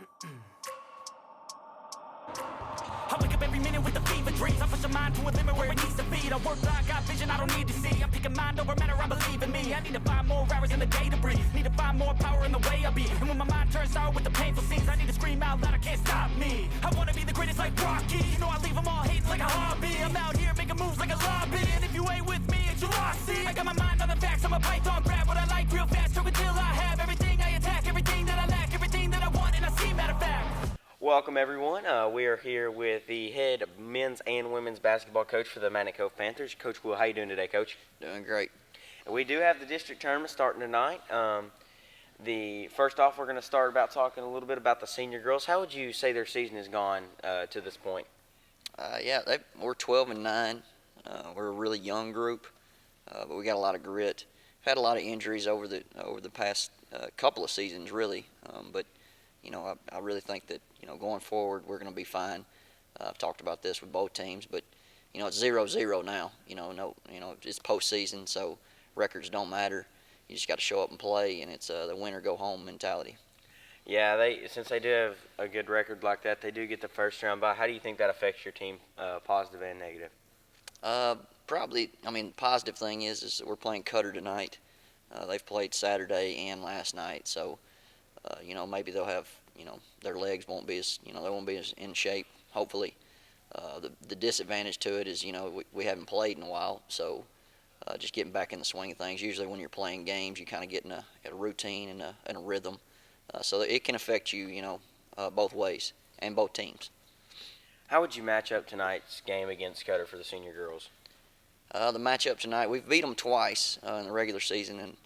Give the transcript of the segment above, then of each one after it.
I wake up every minute with the fever dreams. I push my mind to a limit where it needs to be. I work blind, got vision I don't need to see. I'm picking mind over matter, I believe in me. I need to find more hours in the day to breathe. Need to find more power in the way I be. And when my mind turns sour with the painful scenes, I need to scream out loud, I can't stop me. I wanna be the greatest like Rocky. You know I leave them all hating like a hobby. I'm out here making moves like a lobby. And if you ain't with me, it's your loss. See, I got my mind on the facts. I'm a python, grab what I like real fast. Choke until I have everything I attack. Everything that I lack, everything that I want, and I see, matter of fact. Welcome, everyone. We are here with the head men's and women's basketball coach for the Panther Panthers, Coach Will. How you doing today, Coach? Doing great. And we do have the district tournament starting tonight. First off, we're going to start about talking a little bit about the senior girls. How would you say their season has gone to this point? We're 12-9. We're a really young group, but we got a lot of grit. Had a lot of injuries over the past couple of seasons, really. But I really think that going forward we're going to be fine. I've talked about this with both teams, but it's 0-0 now. It's postseason, so records don't matter. You just got to show up and play, and it's the win or go home mentality. Yeah, since they do have a good record like that, they do get the first round bye. How do you think that affects your team, positive and negative? Probably. Positive thing is that we're playing Cutter tonight. They've played Saturday and last night, so maybe they'll have their legs won't be as they won't be as in shape. Hopefully, the disadvantage to it is we haven't played in a while, so just getting back in the swing of things. Usually, when you're playing games, you kind of get in a routine and a rhythm, so it can affect you both ways and both teams. How would you match up tonight's game against Cutter for the senior girls? The matchup tonight, we've beat them twice in the regular season, and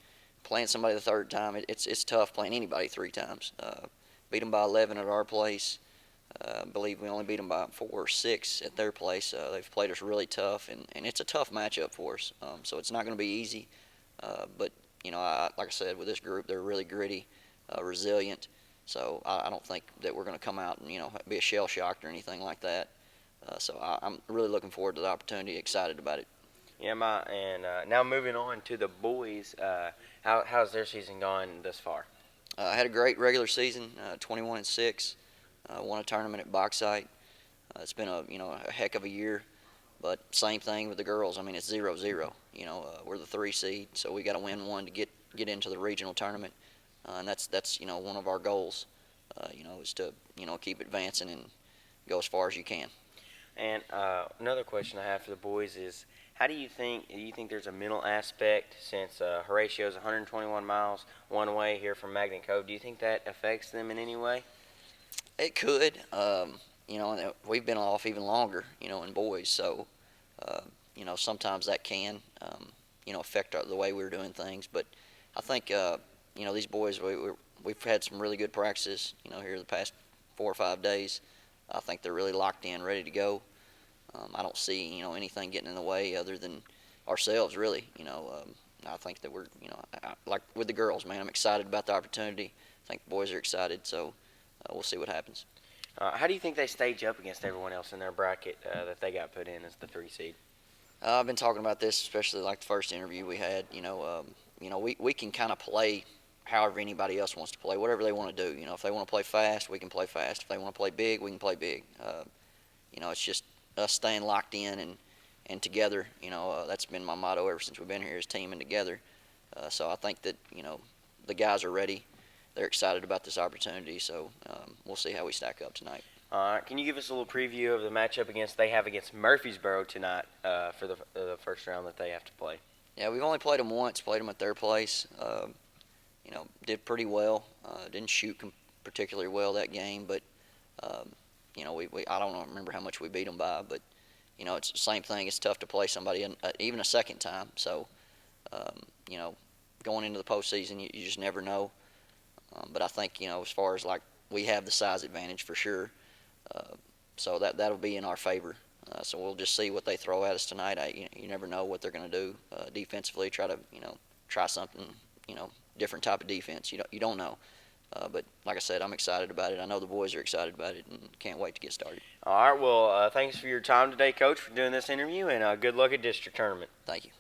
playing somebody the third time, it's tough playing anybody three times. Beat them by 11 at our place. I believe we only beat them by 4 or 6 at their place. They've played us really tough, and it's a tough matchup for us. So it's not going to be easy. But like I said, with this group, they're really gritty, resilient. So I don't think that we're going to come out and be a shell shocked or anything like that. So I'm really looking forward to the opportunity. Excited about it. Yeah, now moving on to the boys. How's their season gone thus far? I had a great regular season, 21-6. Won a tournament at Bauxite. It's been a heck of a year, but same thing with the girls. It's 0-0. We're the 3 seed, so we got to win one to get into the regional tournament, and that's one of our goals. Is to keep advancing and go as far as you can. And another question I have for the boys is, do you think there's a mental aspect since Horatio's 121 miles one way here from Magnet Cove? Do you think that affects them in any way? It could. We've been off even longer, in boys. So, sometimes that can, affect the way we're doing things. But I think, these boys, we've had some really good practices, here the past 4 or 5 days. I think they're really locked in, ready to go. I don't see, anything getting in the way other than ourselves, really. I think that we're, like with the girls, man, I'm excited about the opportunity. I think the boys are excited, so we'll see what happens. How do you think they stage up against everyone else in their bracket that they got put in as the 3 seed? I've been talking about this, especially like the first interview we had. We can kind of play however anybody else wants to play, whatever they want to do. If they want to play fast, we can play fast. If they want to play big, we can play big. It's just us staying locked in and together. That's been my motto ever since we've been here, is team and together. So I think that the guys are ready. They're excited about this opportunity. So we'll see how we stack up tonight. Can you give us a little preview of the matchup they have against Murfreesboro tonight for the first round that they have to play? Yeah, we've only played them once. Played them at their place. Did pretty well. Didn't shoot particularly well that game, but. I don't remember how much we beat them by, but it's the same thing. It's tough to play somebody even a second time. So, going into the postseason, you just never know. But I think as far as we have the size advantage for sure. So that'll be in our favor. So we'll just see what they throw at us tonight. You never know what they're going to do defensively. Try something different type of defense. You don't know. But like I said, I'm excited about it. I know the boys are excited about it and can't wait to get started. All right. Well, thanks for your time today, Coach, for doing this interview, and good luck at district tournament. Thank you.